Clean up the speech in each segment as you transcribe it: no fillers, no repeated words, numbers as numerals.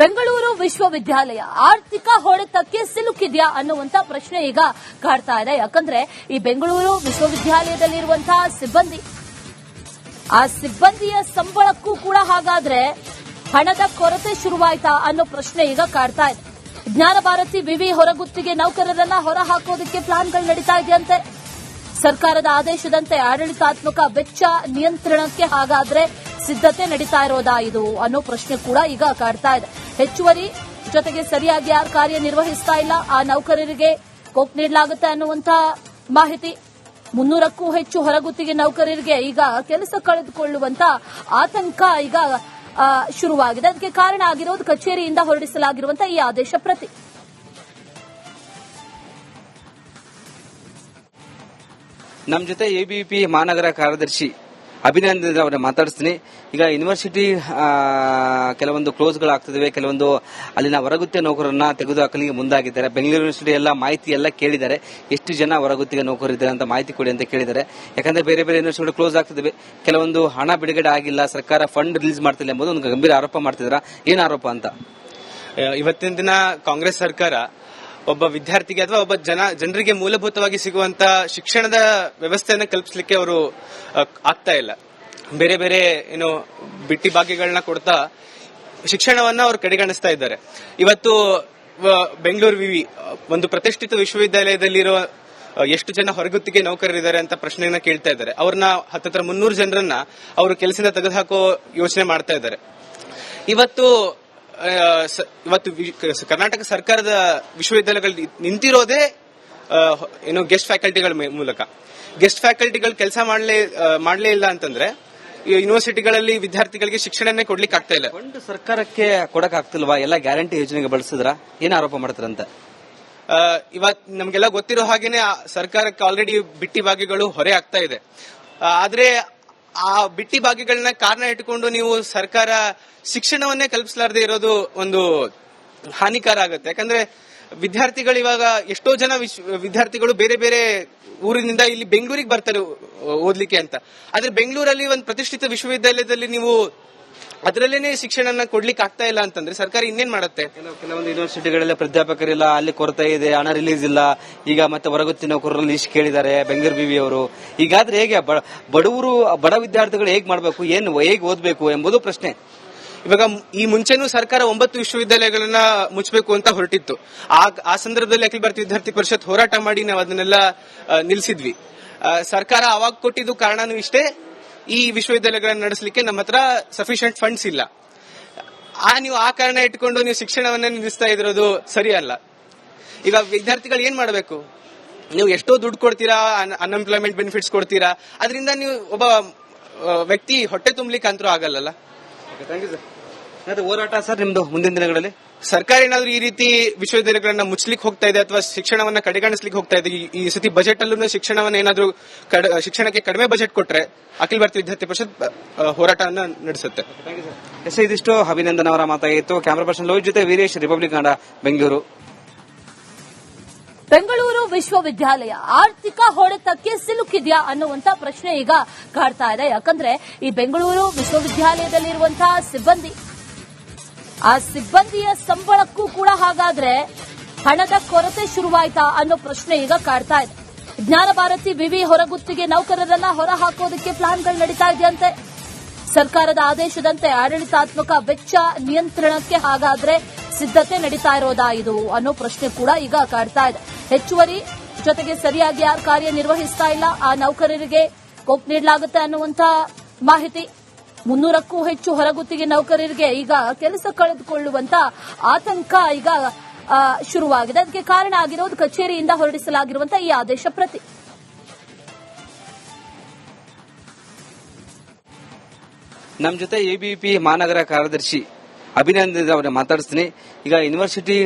ಬೆಂಗಳೂರು ವಿಶ್ವವಿದ್ಯಾಲಯ ಆರ್ಥಿಕ ಹೊಡೆತಕ್ಕೆ ಸಿಲುಕಿದ್ಯಾ ಅನ್ನುವಂತ ಪ್ರಶ್ನೆ ಈಗ ಕಾಡ್ತಾ ಇದೆ. ಯಾಕಂದ್ರೆ ಈ ಬೆಂಗಳೂರು ವಿಶ್ವವಿದ್ಯಾಲಯದಲ್ಲಿರುವಂತಹ ಸಿಬ್ಬಂದಿ, ಆ ಸಿಬ್ಬಂದಿಯ ಸಂಬಳಕ್ಕೂ ಕೂಡ ಹಾಗಾದ್ರೆ ಹಣದ ಕೊರತೆ ಶುರುವಾಯ್ತಾ ಅನ್ನೋ ಪ್ರಶ್ನೆ ಈಗ ಕಾಡ್ತಾ ಇದೆ. ಜ್ಞಾನ ಭಾರತಿ ವಿವಿ ಹೊರಗುತ್ತಿಗೆ ನೌಕರರನ್ನ ಹೊರ ಹಾಕೋದಕ್ಕೆ ಪ್ಲಾನ್ಗಳು ನಡೀತಾ ಇದೆಯಂತೆ. ಸರ್ಕಾರದ ಆದೇಶದಂತೆ ಆಡಳಿತಾತ್ಮಕ ವೆಚ್ಚ ನಿಯಂತ್ರಣಕ್ಕೆ ಹಾಗಾದ್ರೆ ಸಿದ್ಧತೆ ನಡೀತಾ ಇರೋದಾ ಇದು ಅನ್ನೋ ಪ್ರಶ್ನೆ ಕೂಡ ಈಗ ಕಾಡ್ತಾ ಇದೆ. ಹೆಚ್ಚುವರಿ ಜೊತೆಗೆ ಸರಿಯಾಗಿ ಯಾರು ಕಾರ್ಯನಿರ್ವಹಿಸ್ತಾ ಇಲ್ಲ, ಆ ನೌಕರರಿಗೆ ಕೊಕ್ ನೀಡಲಾಗುತ್ತೆ ಅನ್ನುವಂತ ಮಾಹಿತಿ. 300ಕ್ಕೂ ಹೆಚ್ಚು ಹೊರಗುತ್ತಿಗೆ ನೌಕರರಿಗೆ ಈಗ ಕೆಲಸ ಕಳೆದುಕೊಳ್ಳುವಂತ ಆತಂಕ ಈಗ ಶುರುವಾಗಿದೆ. ಅದಕ್ಕೆ ಕಾರಣ ಆಗಿರೋದು ಕಚೇರಿಯಿಂದ ಹೊರಡಿಸಲಾಗಿರುವಂತಹ ಈ ಆದೇಶ ಪ್ರತಿ. ನಮ್ಮ ಜೊತೆ ಎಬಿವಿಪಿ ಮಹಾನಗರ ಕಾರ್ಯದರ್ಶಿ ಅಭಿನಂದನ್ ಅವರನ್ನ ಮಾತಾಡಿಸ್ತೀನಿ. ಈಗ ಯೂನಿವರ್ಸಿಟಿ ಕೆಲವೊಂದು ಕ್ಲೋಸ್ಗಳಾಗ್ತಿವೆ, ಕೆಲವೊಂದು ಅಲ್ಲಿನ ಹೊರಗುತ್ತಿಗೆ ನೌಕರರನ್ನ ತೆಗೆದುಹಾಕಲಿಕ್ಕೆ ಮುಂದಾಗಿದ್ದಾರೆ. ಬೆಂಗಳೂರು ಯೂನಿವರ್ಸಿಟಿ ಎಲ್ಲ ಮಾಹಿತಿ ಎಲ್ಲ ಕೇಳಿದ್ದಾರೆ, ಎಷ್ಟು ಜನ ಹೊರಗುತ್ತಿಗೆ ನೌಕರರಿದ್ದಾರೆ ಅಂತ ಮಾಹಿತಿ ಕೊಡಿ ಅಂತ ಕೇಳಿದ್ದಾರೆ. ಯಾಕಂದ್ರೆ ಬೇರೆ ಬೇರೆ ಯೂನಿವರ್ಸಿಟಿ ಕ್ಲೋಸ್ ಆಗ್ತಿವೆ, ಕೆಲವೊಂದು ಹಣ ಬಿಡುಗಡೆ ಆಗಿಲ್ಲ, ಸರ್ಕಾರ ಫಂಡ್ ರಿಲೀಸ್ ಮಾಡ್ತಿಲ್ಲ ಎಂಬುದು ಒಂದು ಗಂಭೀರ ಆರೋಪ ಮಾಡ್ತಿದ್ದಾರೆ. ಏನ್ ಆರೋಪ ಅಂತ? ಇವತ್ತಿನ ದಿನ ಕಾಂಗ್ರೆಸ್ ಸರ್ಕಾರ ಒಬ್ಬ ವಿದ್ಯಾರ್ಥಿಗೆ ಅಥವಾ ಒಬ್ಬ ಜನರಿಗೆ ಮೂಲಭೂತವಾಗಿ ಸಿಗುವಂತ ಶಿಕ್ಷಣದ ವ್ಯವಸ್ಥೆಯನ್ನು ಕಲ್ಪಿಸಲಿಕ್ಕೆ ಅವರು ಆಗ್ತಾ ಇಲ್ಲ. ಬೇರೆ ಬೇರೆ ಬಿಟ್ಟಿ ಭಾಗ್ಯಗಳನ್ನ ಕೊಡ್ತಾ ಶಿಕ್ಷಣವನ್ನ ಅವರು ಕಡೆಗಣಿಸ್ತಾ ಇದ್ದಾರೆ. ಇವತ್ತು ಬೆಂಗಳೂರು ವಿವಿ ಒಂದು ಪ್ರತಿಷ್ಠಿತ ವಿಶ್ವವಿದ್ಯಾಲಯದಲ್ಲಿರೋ ಎಷ್ಟು ಜನ ಹೊರಗುತ್ತಿಗೆ ನೌಕರರಿದ್ದಾರೆ ಅಂತ ಪ್ರಶ್ನೆಯನ್ನ ಕೇಳ್ತಾ ಇದ್ದಾರೆ. ಅವ್ರನ್ನ 300 ಜನರನ್ನ ಅವರು ಕೆಲಸದಿಂದ ತೆಗೆದುಹಾಕೋ ಯೋಚನೆ ಮಾಡ್ತಾ ಇದ್ದಾರೆ. ಇವತ್ತು ಕರ್ನಾಟಕ ಸರ್ಕಾರದ ವಿಶ್ವವಿದ್ಯಾಲಯಗಳು ನಿಂತಿರೋದೇ ಗೆಸ್ಟ್ ಫ್ಯಾಕಲ್ಟಿಗಳ ಮೂಲಕ. ಗೆಸ್ಟ್ ಫ್ಯಾಕಲ್ಟಿಗಳು ಕೆಲಸ ಮಾಡಲೇ ಇಲ್ಲ ಅಂತಂದ್ರೆ ಯೂನಿವರ್ಸಿಟಿಗಳಲ್ಲಿ ವಿದ್ಯಾರ್ಥಿಗಳಿಗೆ ಶಿಕ್ಷಣನೇ ಕೊಡ್ಲಿಕ್ಕೆ ಆಗ್ತಾ ಇಲ್ಲ. ಫಂಡ್ ಸರ್ಕಾರಕ್ಕೆ ಕೊಡಕ್ ಆಗ್ತಿಲ್ವಾ? ಎಲ್ಲ ಗ್ಯಾರಂಟಿ ಯೋಜನೆಗೆ ಬಳಸಿದ್ರ? ಏನ್ ಆರೋಪ ಮಾಡ್ತಾರಂತ? ಇವತ್ತು ನಮ್ಗೆಲ್ಲ ಗೊತ್ತಿರೋ ಹಾಗೇನೆ ಸರ್ಕಾರಕ್ಕೆ ಆಲ್ರೆಡಿ ಬಿಟ್ಟಿ ಭಾಗ್ಯಗಳು ಹೊರೆ ಆಗ್ತಾ ಇದೆ. ಆದ್ರೆ ಆ ಬಿಟ್ಟಿ ಭಾಗ್ಯಗಳನ್ನ ಕಾರಣ ಇಟ್ಟುಕೊಂಡು ನೀವು ಸರ್ಕಾರ ಶಿಕ್ಷಣವನ್ನೇ ಕಲ್ಪಿಸಲಾರದೆ ಇರೋದು ಒಂದು ಹಾನಿಕಾರ ಆಗುತ್ತೆ. ಯಾಕಂದ್ರೆ ವಿದ್ಯಾರ್ಥಿಗಳು ಇವಾಗ ಎಷ್ಟೋ ಜನ ವಿದ್ಯಾರ್ಥಿಗಳು ಬೇರೆ ಬೇರೆ ಊರಿನಿಂದ ಇಲ್ಲಿ ಬೆಂಗಳೂರಿಗೆ ಬರ್ತಾರೆ ಓದ್ಲಿಕ್ಕೆ ಅಂತ. ಆದ್ರೆ ಬೆಂಗಳೂರಲ್ಲಿ ಒಂದು ಪ್ರತಿಷ್ಠಿತ ವಿಶ್ವವಿದ್ಯಾಲಯದಲ್ಲಿ ನೀವು ಅದರಲ್ಲೇನೆ ಶಿಕ್ಷಣ ಕೊಡ್ಲಿಕ್ಕೆ ಆಗ್ತಾ ಇಲ್ಲ ಅಂತಂದ್ರೆ ಸರ್ಕಾರ ಇನ್ನೇನ್ ಮಾಡುತ್ತೆ? ಕೆಲವೊಂದು ಯೂನಿವರ್ಸಿಟಿಗಳಲ್ಲಿ ಪ್ರಾಧ್ಯಾಪಕರಿಲ್ಲ, ಅಲ್ಲಿ ಕೊರತೆ ಇದೆ, ಹಣ ರಿಲೀಸ್ ಇಲ್ಲ. ಈಗ ಮತ್ತೆ ಹೊರಗುತ್ತಿಗೆ ನೌಕರರು ಲಿಸ್ಟ್ ಕೇಳಿದ್ದಾರೆ ಬೆಂಗಳೂರು ಬಿವಿ ಅವರು. ಈಗಾದ್ರೆ ಹೇಗೆ ಬಡ ವಿದ್ಯಾರ್ಥಿಗಳು ಹೇಗ್ ಮಾಡಬೇಕು, ಹೇಗೆ ಓದಬೇಕು ಎಂಬುದು ಪ್ರಶ್ನೆ. ಇವಾಗ ಈ ಮುಂಚೆನೂ ಸರ್ಕಾರ 9 ವಿಶ್ವವಿದ್ಯಾಲಯಗಳನ್ನ ಮುಚ್ಚಬೇಕು ಅಂತ ಹೊರಟಿತ್ತು. ಆ ಸಂದರ್ಭದಲ್ಲಿ ಅಖಿಲ ಭಾರತ ವಿದ್ಯಾರ್ಥಿ ಪರಿಷತ್ ಹೋರಾಟ ಮಾಡಿ ನಾವು ಅದನ್ನೆಲ್ಲ ನಿಲ್ಲಿಸಿದ್ವಿ. ಸರ್ಕಾರ ಅವಾಗ ಕೊಟ್ಟಿದ್ದು ಕಾರಣನೂ ಇಷ್ಟೇ, ಈ ವಿಶ್ವವಿದ್ಯಾಲಯಗಳನ್ನ ನಡೆಸಲಿಕ್ಕೆ ನಮ್ಮ ಹತ್ರ ಸಫಿಶಿಯಂಟ್ ಫಂಡ್ಸ್ ಇಲ್ಲ. ನೀವು ಆ ಕಾರಣ ಇಟ್ಕೊಂಡು ನೀವು ಶಿಕ್ಷಣವನ್ನ ನಿಲ್ಲಿಸ್ತಾ ಇರೋದು ಸರಿಯಲ್ಲ. ಈಗ ವಿದ್ಯಾರ್ಥಿಗಳು ಏನ್ ಮಾಡಬೇಕು? ನೀವು ಎಷ್ಟೋ ದುಡ್ಡು ಕೊಡ್ತೀರಾ, ಅನ್ಎಂಪ್ಲಾಯ್ಮೆಂಟ್ ಬೆನಿಫಿಟ್ಸ್ ಕೊಡ್ತೀರಾ, ಅದರಿಂದ ನೀವು ಒಬ್ಬ ವ್ಯಕ್ತಿ ಹೊಟ್ಟೆ ತುಂಬಲಿಕ್ಕೆ ಅಂತೂ ಆಗಲ್ಲ. ಹೋರಾಟ ಸರ್ ನಿಮ್ದು ಮುಂದಿನ ದಿನಗಳಲ್ಲಿ ಸರ್ಕಾರ ಏನಾದ್ರೂ ಈ ರೀತಿ ವಿಶ್ವವಿದ್ಯಾಲಯಗಳನ್ನ ಮುಚ್ಚಲಿಕ್ಕೆ ಹೋಗ್ತಾ ಇದೆ ಅಥವಾ ಶಿಕ್ಷಣವನ್ನ ಕಡೆಗಣಿಸ್ಲಿಕ್ಕೆ ಹೋಗ್ತಾ ಇದೆ, ಈ ಸತಿ ಬಜೆಟ್ ಅಲ್ಲೂ ಶಿಕ್ಷಣವನ್ನ ಏನಾದ್ರೂ ಶಿಕ್ಷಣಕ್ಕೆ ಕಡಿಮೆ ಬಜೆಟ್ ಕೊಟ್ರೆ ಅಖಿಲ ಭಾರತೀಯ ವಿದ್ಯಾರ್ಥಿ ಪರಿಷತ್ ಹೋರಾಟವನ್ನ ನಡೆಸುತ್ತೆ. ಇದಿಷ್ಟು ಅಭಿನಂದನ್ ಅವರ ಮಾತಾಗಿತ್ತು. ಕ್ಯಾಮರಾ ಪರ್ಸನ್ ಲೋಹಿತ್ ಜೊತೆ ವೀರೇಶ್, ರಿಪಬ್ಲಿಕ್ ಕನ್ನಡ, ಬೆಂಗಳೂರು. ಬೆಂಗಳೂರು ವಿಶ್ವವಿದ್ಯಾಲಯ ಆರ್ಥಿಕ ಹೊಡೆತಕ್ಕೆ ಸಿಲುಕಿದ್ಯಾ ಅನ್ನುವಂತ ಪ್ರಶ್ನೆ ಈಗ ಕಾಡ್ತಾ ಇದೆ. ಯಾಕಂದ್ರೆ ಈ ಬೆಂಗಳೂರು ವಿಶ್ವವಿದ್ಯಾಲಯದಲ್ಲಿರುವಂತಹ ಸಿಬ್ಬಂದಿ, ಆ ಸಿಬ್ಬಂದಿಯ ಸಂಬಳಕ್ಕೂ ಕೂಡ ಹಾಗಾದ್ರೆ ಹಣದ ಕೊರತೆ ಶುರುವಾಯ್ತಾ ಅನ್ನೋ ಪ್ರಶ್ನೆ ಈಗ ಕಾಡ್ತಾ ಇದೆ. ಜ್ಞಾನ ಭಾರತಿ ವಿವಿ ಹೊರಗುತ್ತಿಗೆ ನೌಕರರನ್ನ ಹೊರ ಹಾಕೋದಕ್ಕೆ ಪ್ಲಾನ್ಗಳು ನಡೀತಾ ಇದೆಯಂತೆ. ಸರ್ಕಾರದ ಆದೇಶದಂತೆ ಆಡಳಿತಾತ್ಮಕ ವೆಚ್ಚ ನಿಯಂತ್ರಣಕ್ಕೆ ಹಾಗಾದ್ರೆ ಸಿದ್ಧತೆ ನಡೀತಾ ಇರೋದಾ ಇದು ಅನ್ನೋ ಪ್ರಶ್ನೆ ಕೂಡ ಈಗ ಕಾಡ್ತಾ ಇದೆ. ಹೆಚ್ಚುವರಿ ಜೊತೆಗೆ ಸರಿಯಾಗಿ ಯಾರು ಕಾರ್ಯನಿರ್ವಹಿಸ್ತಾ ಇಲ್ಲ, ಆ ನೌಕರರಿಗೆ ಕೊಕ್ ನೀಡಲಾಗುತ್ತೆ ಅನ್ನುವಂತ ಮಾಹಿತಿ. 300ಕ್ಕೂ ಹೆಚ್ಚು ಹೊರಗುತ್ತಿಗೆ ನೌಕರರಿಗೆ ಈಗ ಕೆಲಸ ಕಳೆದುಕೊಳ್ಳುವಂತ ಆತಂಕ ಈಗ ಶುರುವಾಗಿದೆ. ಅದಕ್ಕೆ ಕಾರಣ ಆಗಿರೋದು ಕಚೇರಿಯಿಂದ ಹೊರಡಿಸಲಾಗಿರುವಂತಹ ಈ ಆದೇಶ ಪ್ರತಿ. ನಮ್ಮ ಜೊತೆ ಎಬಿವಿಪಿ ಮಹಾನಗರ ಕಾರ್ಯದರ್ಶಿ ಅಭಿನಂದನ್ ಅವರನ್ನ ಮಾತಾಡಿಸ್ತೀನಿ. ಈಗ ಯೂನಿವರ್ಸಿಟಿ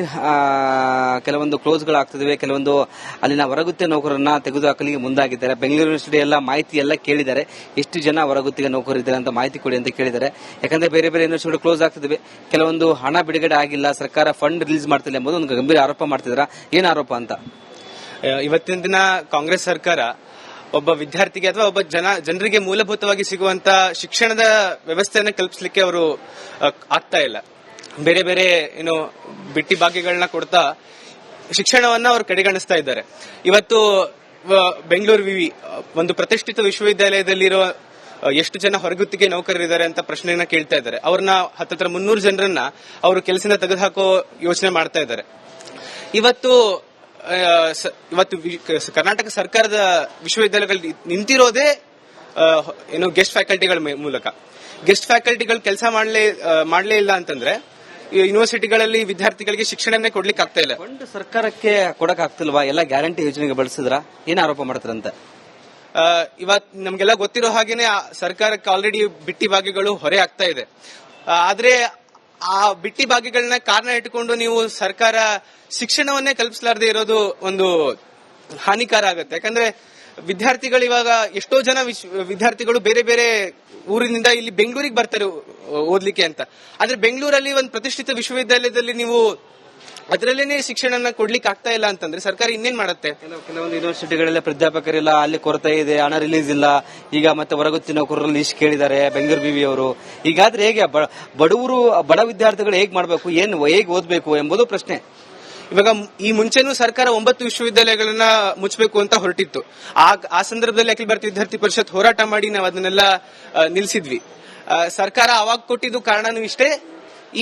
ಕೆಲವೊಂದು ಕ್ಲೋಸ್ಗಳಾಗ್ತಿವೆ, ಕೆಲವೊಂದು ಅಲ್ಲಿನ ಹೊರಗುತ್ತಿಗೆ ನೌಕರರನ್ನ ತೆಗೆದುಹಾಕಲಿಕ್ಕೆ ಮುಂದಾಗಿದ್ದಾರೆ. ಬೆಂಗಳೂರು ಯೂನಿವರ್ಸಿಟಿ ಎಲ್ಲ ಮಾಹಿತಿ ಎಲ್ಲ ಕೇಳಿದ್ದಾರೆ, ಎಷ್ಟು ಜನ ಹೊರಗುತ್ತಿಗೆ ನೌಕರರಿದ್ದಾರೆ ಅಂತ ಮಾಹಿತಿ ಕೊಡಿ ಅಂತ ಕೇಳಿದ್ದಾರೆ. ಯಾಕಂದ್ರೆ ಬೇರೆ ಬೇರೆ ಯೂನಿವರ್ಸಿಟಿ ಕ್ಲೋಸ್ ಆಗ್ತಿವೆ, ಕೆಲವೊಂದು ಹಣ ಬಿಡುಗಡೆ ಆಗಿಲ್ಲ, ಸರ್ಕಾರ ಫಂಡ್ ರಿಲೀಸ್ ಮಾಡ್ತಿಲ್ಲ ಎಂಬುದು ಒಂದು ಗಂಭೀರ ಆರೋಪ ಮಾಡ್ತಿದ್ದಾರೆ. ಏನ್ ಆರೋಪ ಅಂತ? ಇವತ್ತಿನ ದಿನ ಕಾಂಗ್ರೆಸ್ ಸರ್ಕಾರ ಒಬ್ಬ ವಿದ್ಯಾರ್ಥಿಗೆ ಅಥವಾ ಒಬ್ಬ ಜನರಿಗೆ ಮೂಲಭೂತವಾಗಿ ಸಿಗುವಂತ ಶಿಕ್ಷಣದ ವ್ಯವಸ್ಥೆಯನ್ನು ಕಲ್ಪಿಸಲಿಕ್ಕೆ ಅವರು ಆಗ್ತಾ ಇಲ್ಲ. ಬೇರೆ ಬೇರೆ ಏನು ಬಿಟ್ಟಿ ಭಾಗ್ಯಗಳನ್ನ ಕೊಡ್ತಾ ಶಿಕ್ಷಣವನ್ನ ಅವರು ಕಡೆಗಣಿಸ್ತಾ ಇದ್ದಾರೆ. ಇವತ್ತು ಬೆಂಗಳೂರು ವಿವಿ ಒಂದು ಪ್ರತಿಷ್ಠಿತ ವಿಶ್ವವಿದ್ಯಾಲಯದಲ್ಲಿರೋ ಎಷ್ಟು ಜನ ಹೊರಗುತ್ತಿಗೆ ನೌಕರರಿದ್ದಾರೆ ಅಂತ ಪ್ರಶ್ನೆಯನ್ನ ಕೇಳ್ತಾ ಇದ್ದಾರೆ. ಅವ್ರನ್ನ 300 ಜನರನ್ನ ಅವರು ಕೆಲಸದಿಂದ ತೆಗೆದುಹಾಕೋ ಯೋಚನೆ ಮಾಡ್ತಾ ಇದ್ದಾರೆ. ಇವತ್ತು ಕರ್ನಾಟಕ ಸರ್ಕಾರದ ವಿಶ್ವವಿದ್ಯಾಲಯಗಳು ನಿಂತಿರೋದೇ ಏನು ಗೆಸ್ಟ್ ಫ್ಯಾಕಲ್ಟಿಗಳ ಮೂಲಕ. ಗೆಸ್ಟ್ ಫ್ಯಾಕಲ್ಟಿಗಳು ಕೆಲಸ ಮಾಡ್ಲೇ ಇಲ್ಲ ಅಂತಂದ್ರೆ ಯೂನಿವರ್ಸಿಟಿಗಳಲ್ಲಿ ವಿದ್ಯಾರ್ಥಿಗಳಿಗೆ ಶಿಕ್ಷಣನೇ ಕೊಡ್ಲಿಕ್ಕೆ ಆಗ್ತಾ ಇಲ್ಲ. ಫಂಡ್ ಸರ್ಕಾರಕ್ಕೆ ಕೊಡಕ್ ಆಗ್ತಿಲ್ವಾ? ಎಲ್ಲ ಗ್ಯಾರಂಟಿ ಯೋಜನೆಗೆ ಬಳಸಿದ್ರ ಏನ್ ಆರೋಪ ಮಾಡ್ತಾರಂತ? ಇವತ್ ನಮ್ಗೆಲ್ಲ ಗೊತ್ತಿರೋ ಹಾಗೇನೆ ಸರ್ಕಾರಕ್ಕೆ ಆಲ್ರೆಡಿ ಬಿಟ್ಟಿ ಭಾಗ್ಯಗಳು ಹೊರೆ ಆಗ್ತಾ ಇದೆ. ಆದ್ರೆ ಆ ಬಿಟ್ಟಿ ಭಾಗ್ಯಗಳನ್ನ ಕಾರಣ ಇಟ್ಕೊಂಡು ನೀವು ಸರ್ಕಾರ ಶಿಕ್ಷಣವನ್ನೇ ಕಲ್ಪಿಸಲಾರದೆ ಇರೋದು ಒಂದು ಹಾನಿಕಾರ ಆಗುತ್ತೆ. ಯಾಕಂದ್ರೆ ವಿದ್ಯಾರ್ಥಿಗಳು ಇವಾಗ ಎಷ್ಟೋ ಜನ ವಿದ್ಯಾರ್ಥಿಗಳು ಬೇರೆ ಬೇರೆ ಊರಿನಿಂದ ಇಲ್ಲಿ ಬೆಂಗಳೂರಿಗೆ ಬರ್ತಾರೆ ಓದ್ಲಿಕ್ಕೆ ಅಂತ. ಆದ್ರೆ ಬೆಂಗಳೂರಲ್ಲಿ ಒಂದು ಪ್ರತಿಷ್ಠಿತ ವಿಶ್ವವಿದ್ಯಾಲಯದಲ್ಲಿ ನೀವು ಅದರಲ್ಲೇನೆ ಶಿಕ್ಷಣ ಕೊಡ್ಲಿಕ್ಕೆ ಆಗ್ತಾ ಇಲ್ಲ ಅಂತಂದ್ರೆ ಸರ್ಕಾರ ಇನ್ನೇನ್ ಮಾಡುತ್ತೆ? ಕೆಲವೊಂದು ಯೂನಿವರ್ಸಿಟಿಗಳೆಲ್ಲ ಪ್ರಾಧ್ಯಾಪಕರಿಲ್ಲ, ಅಲ್ಲಿ ಕೊರತೆ ಇದೆ, ಹಣ ರಿಲೀಸ್ ಇಲ್ಲ. ಈಗ ಮತ್ತೆ ಹೊರಗುತ್ತಿ ನೌಕರರು ಲೀಸ್ಟ್ ಕೇಳಿದ್ದಾರೆ ಬೆಂಗಳೂರು ಬಿವಿ ಅವರು. ಈಗಾದ್ರೆ ಹೇಗೆ ಬಡವರು ಬಡ ವಿದ್ಯಾರ್ಥಿಗಳು ಹೇಗ್ ಮಾಡಬೇಕು, ಹೇಗ್ ಓದ್ಬೇಕು ಎಂಬುದು ಪ್ರಶ್ನೆ. ಇವಾಗ ಈ ಮುಂಚೆನೂ ಸರ್ಕಾರ 9 ವಿಶ್ವವಿದ್ಯಾಲಯಗಳನ್ನ ಮುಚ್ಚಬೇಕು ಅಂತ ಹೊರಟಿತ್ತು. ಆ ಸಂದರ್ಭದಲ್ಲಿ ಅಖಿಲ ಭಾರತೀಯ ವಿದ್ಯಾರ್ಥಿ ಪರಿಷತ್ ಹೋರಾಟ ಮಾಡಿ ನಾವು ಅದನ್ನೆಲ್ಲ ನಿಲ್ಸಿದ್ವಿ. ಸರ್ಕಾರ ಅವಾಗ ಕೊಟ್ಟಿದ್ದು ಕಾರಣನೂ ಇಷ್ಟೇ,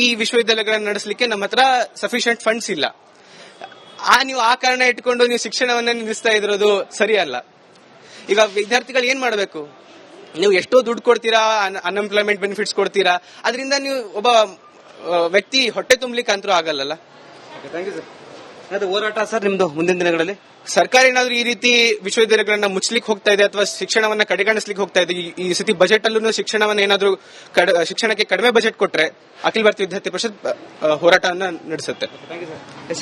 ಈ ವಿಶ್ವವಿದ್ಯಾಲಯಗಳನ್ನ ನಡೆಸಲಿಕ್ಕೆ ನಮ್ಮ ಹತ್ರ ಸಫಿಶಿಯಂಟ್ ಫಂಡ್ಸ್ ಇಲ್ಲ. ನೀವು ಆ ಕಾರಣ ಇಟ್ಕೊಂಡು ನೀವು ಶಿಕ್ಷಣವನ್ನ ನಿಲ್ಲಿಸ್ತಾ ಇರೋದು ಸರಿಯಲ್ಲ. ಈಗ ವಿದ್ಯಾರ್ಥಿಗಳು ಏನ್ ಮಾಡಬೇಕು? ನೀವು ಎಷ್ಟೋ ದುಡ್ಡು ಕೊಡ್ತೀರಾ, ಅನ್ಎಂಪ್ಲಾಯ್ಮೆಂಟ್ ಬೆನಿಫಿಟ್ಸ್ ಕೊಡ್ತೀರಾ, ಅದರಿಂದ ನೀವು ಒಬ್ಬ ವ್ಯಕ್ತಿ ಹೊಟ್ಟೆ ತುಂಬಲಿಕ್ಕೆ ಅಂತೂ ಆಗಲ್ಲ. ಅದು ಹೋರಾಟ ಸರ್ ನಿಮ್ದು ಮುಂದಿನ ದಿನಗಳಲ್ಲಿ ಸರ್ಕಾರ ಏನಾದ್ರೂ ಈ ರೀತಿ ವಿಶ್ವವಿದ್ಯಾಲಯಗಳನ್ನ ಮುಚ್ಚಲಿಕ್ಕೆ ಹೋಗ್ತಾ ಇದೆ ಅಥವಾ ಶಿಕ್ಷಣವನ್ನ ಕಡೆಗಣಿಸ್ಲಿಕ್ಕೆ ಹೋಗ್ತಾ ಇದೆ, ಈ ಸತಿ ಬಜೆಟ್ ಅಲ್ಲೂ ಶಿಕ್ಷಣವನ್ನ ಏನಾದ್ರೂ ಶಿಕ್ಷಣಕ್ಕೆ ಕಡಿಮೆ ಬಜೆಟ್ ಕೊಟ್ರೆ ಅಖಿಲ ಭಾರತೀಯ ವಿದ್ಯಾರ್ಥಿ ಪರಿಷತ್ ಹೋರಾಟವನ್ನ ನಡೆಸುತ್ತೆ.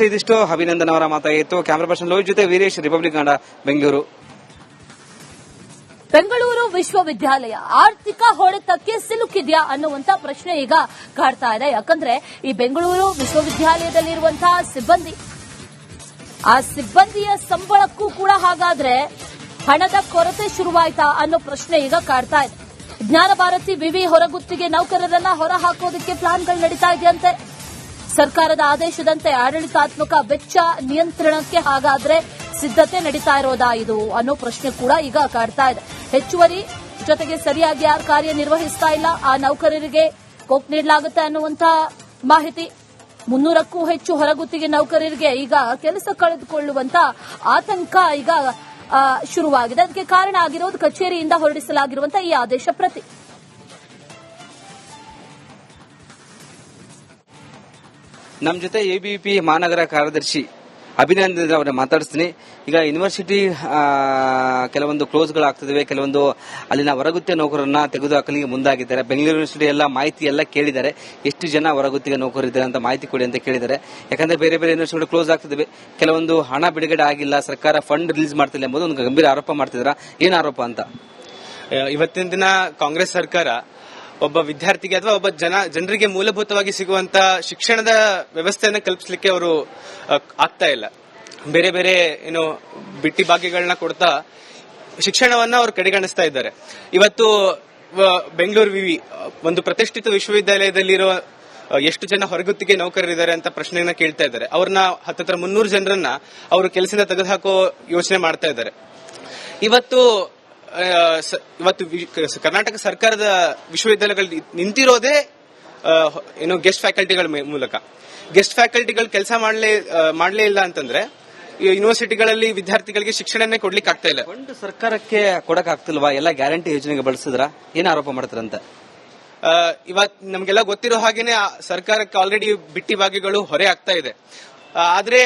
ಇದಿಷ್ಟು ಅಭಿನಂದನ್ ಅವರ ಮಾತಾಗಿತ್ತು. ಕ್ಯಾಮರಾ ಪರ್ಸನ್ ಲೋಹಿತ್ ಜೊತೆ ವೀರೇಶ್, ರಿಪಬ್ಲಿಕ್ ಕನ್ನಡ, ಬೆಂಗಳೂರು. ಬೆಂಗಳೂರು ವಿಶ್ವವಿದ್ಯಾಲಯ ಆರ್ಥಿಕ ಹೊಡೆತಕ್ಕೆ ಸಿಲುಕಿದ್ಯಾ ಅನ್ನುವಂತ ಪ್ರಶ್ನೆ ಈಗ ಕಾಡ್ತಾ ಇದೆ. ಯಾಕಂದ್ರೆ ಈ ಬೆಂಗಳೂರು ವಿಶ್ವವಿದ್ಯಾಲಯದಲ್ಲಿರುವಂತಹ ಸಿಬ್ಬಂದಿ, ಆ ಸಿಬ್ಬಂದಿಯ ಸಂಬಳಕ್ಕೂ ಕೂಡ ಹಾಗಾದ್ರೆ ಹಣದ ಕೊರತೆ ಶುರುವಾಯ್ತಾ ಅನ್ನೋ ಪ್ರಶ್ನೆ ಈಗ ಕಾಡ್ತಾ ಇದೆ. ಜ್ಞಾನ ಭಾರತಿ ವಿವಿ ಹೊರಗುತ್ತಿಗೆ ನೌಕರರನ್ನ ಹೊರ ಹಾಕೋದಕ್ಕೆ ಪ್ಲಾನ್ಗಳು ನಡೀತಾ ಇದೆಯಂತೆ. ಸರ್ಕಾರದ ಆದೇಶದಂತೆ ಆಡಳಿತಾತ್ಮಕ ವೆಚ್ಚ ನಿಯಂತ್ರಣಕ್ಕೆ ಹಾಗಾದ್ರೆ ಸಿದ್ಧತೆ ನಡೀತಾ ಇರೋದಾ ಇದು ಅನ್ನೋ ಪ್ರಶ್ನೆ ಕೂಡ ಈಗ ಕಾಡ್ತಾ ಇದೆ. ಹೆಚ್ಚುವರಿ ಜೊತೆಗೆ ಸರಿಯಾಗಿ ಯಾರು ಕಾರ್ಯನಿರ್ವಹಿಸ್ತಾ ಇಲ್ಲ ಆ ನೌಕರರಿಗೆ ಕೊಕ್ ನೀಡಲಾಗುತ್ತೆ ಅನ್ನುವಂತ ಮಾಹಿತಿ. 300ಕ್ಕೂ ಹೆಚ್ಚು ಹೊರಗುತ್ತಿಗೆ ನೌಕರರಿಗೆ ಈಗ ಕೆಲಸ ಕಳೆದುಕೊಳ್ಳುವಂತ ಆತಂಕ ಈಗ ಶುರುವಾಗಿದೆ. ಅದಕ್ಕೆ ಕಾರಣ ಆಗಿರೋದು ಕಚೇರಿಯಿಂದ ಹೊರಡಿಸಲಾಗಿರುವಂತಹ ಈ ಆದೇಶ ಪ್ರತಿ. ನಮ್ಮ ಜೊತೆ ಎಬಿವಿಪಿ ಮಹಾನಗರ ಕಾರ್ಯದರ್ಶಿ ಅಭಿನಂದನ್ ಅವರ ಮಾತಾಡಿಸ್ತೀನಿ. ಈಗ ಯೂನಿವರ್ಸಿಟಿ ಕೆಲವೊಂದು ಕ್ಲೋಸ್ಗಳಾಗ್ತಿವೆ, ಕೆಲವೊಂದು ಅಲ್ಲಿನ ಹೊರಗುತ್ತಿಗೆ ನೌಕರರನ್ನ ತೆಗೆದುಹಾಕಲಿಕ್ಕೆ ಮುಂದಾಗಿದ್ದಾರೆ. ಬೆಂಗಳೂರು ಯೂನಿವರ್ಸಿಟಿ ಎಲ್ಲ ಮಾಹಿತಿ ಎಲ್ಲ ಕೇಳಿದ್ದಾರೆ, ಎಷ್ಟು ಜನ ಹೊರಗುತ್ತಿಗೆ ನೌಕರರಿದ್ದಾರೆ ಅಂತ ಮಾಹಿತಿ ಕೊಡಿ ಅಂತ ಕೇಳಿದ್ದಾರೆ. ಯಾಕಂದ್ರೆ ಬೇರೆ ಬೇರೆ ಯೂನಿವರ್ಸಿಟಿಗಳು ಕ್ಲೋಸ್ ಆಗ್ತಿವೆ, ಕೆಲವೊಂದು ಹಣ ಬಿಡುಗಡೆ ಆಗಿಲ್ಲ, ಸರ್ಕಾರ ಫಂಡ್ ರಿಲೀಸ್ ಮಾಡ್ತಿಲ್ಲ ಎಂಬುದು ಒಂದು ಗಂಭೀರ ಆರೋಪ ಮಾಡ್ತಿದ್ರ. ಏನ್ ಆರೋಪ ಅಂತ? ಇವತ್ತಿನ ದಿನ ಕಾಂಗ್ರೆಸ್ ಸರ್ಕಾರ ಒಬ್ಬ ವಿದ್ಯಾರ್ಥಿಗೆ ಅಥವಾ ಒಬ್ಬ ಜನರಿಗೆ ಮೂಲಭೂತವಾಗಿ ಸಿಗುವಂತ ಶಿಕ್ಷಣದ ವ್ಯವಸ್ಥೆಯನ್ನ ಕಲ್ಪಿಸಲಿಕ್ಕೆ ಅವರು ಆಗ್ತಾ ಇಲ್ಲ. ಬೇರೆ ಬೇರೆ ಏನು ಬಿಟ್ಟಿ ಭಾಗ್ಯಗಳನ್ನ ಕೊಡ್ತಾ ಶಿಕ್ಷಣವನ್ನ ಅವರು ಕಡೆಗಣಿಸ್ತಾ ಇದ್ದಾರೆ. ಇವತ್ತು ಬೆಂಗಳೂರು ವಿವಿ ಒಂದು ಪ್ರತಿಷ್ಠಿತ ವಿಶ್ವವಿದ್ಯಾಲಯದಲ್ಲಿರೋ ಎಷ್ಟು ಜನ ಹೊರಗುತ್ತಿಗೆ ನೌಕರರಿದ್ದಾರೆ ಅಂತ ಪ್ರಶ್ನೆಯನ್ನ ಕೇಳ್ತಾ ಇದ್ದಾರೆ. ಅವ್ರನ್ನ 300 ಜನರನ್ನ ಅವರು ಕೆಲಸದಿಂದ ತೆಗೆದುಹಾಕೋ ಯೋಚನೆ ಮಾಡ್ತಾ ಇದ್ದಾರೆ. ಇವತ್ತು ಕರ್ನಾಟಕ ಸರ್ಕಾರದ ವಿಶ್ವವಿದ್ಯಾಲಯಗಳು ನಿಂತಿರೋದೇ ಏನು ಗೆಸ್ಟ್ ಫ್ಯಾಕಲ್ಟಿಗಳ ಮೂಲಕ. ಗೆಸ್ಟ್ ಫ್ಯಾಕಲ್ಟಿಗಳು ಕೆಲಸ ಮಾಡ್ಲೇ ಇಲ್ಲ ಅಂತಂದ್ರೆ ಯೂನಿವರ್ಸಿಟಿಗಳಲ್ಲಿ ವಿದ್ಯಾರ್ಥಿಗಳಿಗೆ ಶಿಕ್ಷಣನೇ ಕೊಡ್ಲಿಕ್ಕೆ ಆಗ್ತಾ ಇಲ್ಲ. ಫಂಡ್ ಸರ್ಕಾರಕ್ಕೆ ಕೊಡಕ್ ಆಗ್ತಿಲ್ವಾ? ಎಲ್ಲ ಗ್ಯಾರಂಟಿ ಯೋಜನೆಗೆ ಬಳಸಿದ್ರ ಏನ್ ಆರೋಪ ಮಾಡ್ತಾರಂತ? ಇವತ್ ನಮ್ಗೆಲ್ಲ ಗೊತ್ತಿರೋ ಹಾಗೇನೆ ಸರ್ಕಾರಕ್ಕೆ ಆಲ್ರೆಡಿ ಬಿಟ್ಟಿ ಭಾಗ್ಯಗಳು ಹೊರೆ ಆಗ್ತಾ ಇದೆ. ಆದ್ರೆ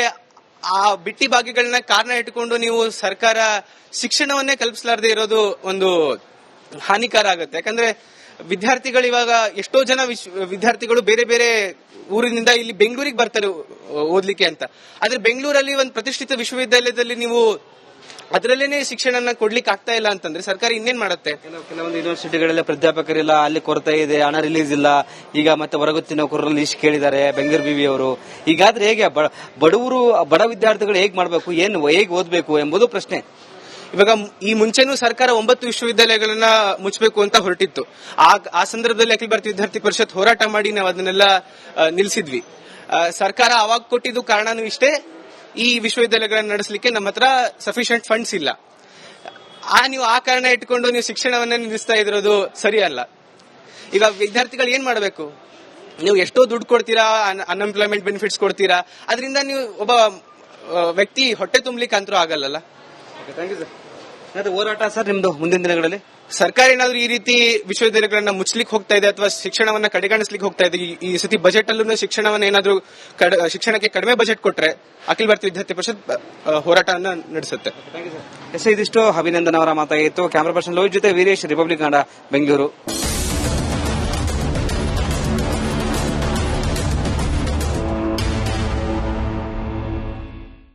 ಆ ಬಿಟ್ಟಿ ಭಾಗ್ಯಗಳನ್ನ ಕಾರಣ ಇಟ್ಕೊಂಡು ನೀವು ಸರ್ಕಾರ ಶಿಕ್ಷಣವನ್ನೇ ಕಲ್ಪಿಸಲಾರದೆ ಇರೋದು ಒಂದು ಹಾನಿಕಾರ ಆಗುತ್ತೆ. ಯಾಕಂದ್ರೆ ವಿದ್ಯಾರ್ಥಿಗಳು ಇವಾಗ ಎಷ್ಟೋ ಜನ ವಿದ್ಯಾರ್ಥಿಗಳು ಬೇರೆ ಬೇರೆ ಊರಿನಿಂದ ಇಲ್ಲಿ ಬೆಂಗಳೂರಿಗೆ ಬರ್ತಾರೆ ಓದ್ಲಿಕ್ಕೆ ಅಂತ. ಆದ್ರೆ ಬೆಂಗಳೂರಲ್ಲಿ ಒಂದು ಪ್ರತಿಷ್ಠಿತ ವಿಶ್ವವಿದ್ಯಾಲಯದಲ್ಲಿ ನೀವು ಅದರಲ್ಲೇನೆ ಶಿಕ್ಷಣ ಕೊಡ್ಲಿಕ್ಕೆ ಆಗ್ತಾ ಇಲ್ಲ ಅಂತಂದ್ರೆ ಸರ್ಕಾರ ಇನ್ನೇನ್ ಮಾಡುತ್ತೆ? ಕೆಲವೊಂದು ಯೂನಿವರ್ಸಿಟಿಗಳೆಲ್ಲ ಪ್ರಾಧ್ಯಾಪಕರಿಲ್ಲ, ಅಲ್ಲಿ ಕೊರತೆ ಇದೆ, ಹಣ ರಿಲೀಸ್ ಇಲ್ಲ. ಈಗ ಮತ್ತೆ ಹೊರಗುತ್ತಿ ನೌಕರರು ಲೀಸ್ಟ್ ಕೇಳಿದ್ದಾರೆ ಬೆಂಗಳೂರು ಬಿವಿ ಅವರು. ಈಗಾದ್ರೆ ಹೇಗೆ ಬಡವರು ಬಡ ವಿದ್ಯಾರ್ಥಿಗಳು ಹೇಗ್ ಮಾಡಬೇಕು, ಹೇಗ್ ಓದ್ಬೇಕು ಎಂಬುದು ಪ್ರಶ್ನೆ. ಇವಾಗ ಈ ಮುಂಚೆನೂ ಸರ್ಕಾರ 9 ವಿಶ್ವವಿದ್ಯಾಲಯಗಳನ್ನ ಮುಚ್ಚಬೇಕು ಅಂತ ಹೊರಟಿತ್ತು. ಆ ಸಂದರ್ಭದಲ್ಲಿ ಅಖಿಲ ಭಾರತೀಯ ವಿದ್ಯಾರ್ಥಿ ಪರಿಷತ್ ಹೋರಾಟ ಮಾಡಿ ನಾವು ಅದನ್ನೆಲ್ಲ ನಿಲ್ಸಿದ್ವಿ. ಸರ್ಕಾರ ಅವಾಗ ಕೊಟ್ಟಿದ್ದು ಕಾರಣನೂ ಇಷ್ಟೇ, ಈ ವಿಶ್ವವಿದ್ಯಾಲಯಗಳನ್ನ ನಡೆಸಲಿಕ್ಕೆ ನಮ್ಮ ಹತ್ರ ಸಫಿಶಿಯಂಟ್ ಫಂಡ್ಸ್ ಇಲ್ಲ. ನೀವು ಆ ಕಾರಣ ಇಟ್ಕೊಂಡು ನೀವು ಶಿಕ್ಷಣವನ್ನ ನಿಲ್ಲಿಸ್ತಾ ಇರೋದು ಸರಿಯಲ್ಲ. ಈಗ ವಿದ್ಯಾರ್ಥಿಗಳು ಏನ್ ಮಾಡಬೇಕು? ನೀವು ಎಷ್ಟೋ ದುಡ್ಡು ಕೊಡ್ತೀರಾ, ಅನ್ಎಂಪ್ಲಾಯ್ಮೆಂಟ್ ಬೆನಿಫಿಟ್ಸ್ ಕೊಡ್ತೀರಾ, ಅದರಿಂದ ನೀವು ಒಬ್ಬ ವ್ಯಕ್ತಿ ಹೊಟ್ಟೆ ತುಂಬಲಿಕ್ಕೆ ಅಂತರೂ ಆಗಲ್ಲ. Thank you sir. ಹೋರಾಟ ಸರ್ ನಿಮ್ದು ಮುಂದಿನ ದಿನಗಳಲ್ಲಿ ಸರ್ಕಾರ ಏನಾದ್ರೂ ಈ ರೀತಿ ವಿಶ್ವವಿದ್ಯಾಲಯಗಳನ್ನ ಮುಚ್ಚಲಿಕ್ಕೆ ಹೋಗ್ತಾ ಇದೆ ಅಥವಾ ಶಿಕ್ಷಣವನ್ನ ಕಡೆಗಣಿಸ್ಲಿಕ್ಕೆ ಹೋಗ್ತಾ ಇದೆ, ಈ ಸತಿ ಬಜೆಟ್ ಅಲ್ಲೂ ಶಿಕ್ಷಣವನ್ನ ಏನಾದ್ರೂ ಶಿಕ್ಷಣಕ್ಕೆ ಕಡಿಮೆ ಬಜೆಟ್ ಕೊಟ್ರೆ ಅಖಿಲ ಭಾರತೀಯ ವಿದ್ಯಾರ್ಥಿ ಪರಿಷತ್ ಹೋರಾಟವನ್ನ ನಡೆಸುತ್ತೆ. ಇದಿಷ್ಟು ಅಭಿನಂದನ್ ಅವರ ಮಾತಾಗಿತ್ತು. ಕ್ಯಾಮರಾ ಪರ್ಸನ್ ಲೋಹಿತ್ ಜೊತೆ ವೀರೇಶ್, ರಿಪಬ್ಲಿಕ್ ಕನ್ನಡ, ಬೆಂಗಳೂರು.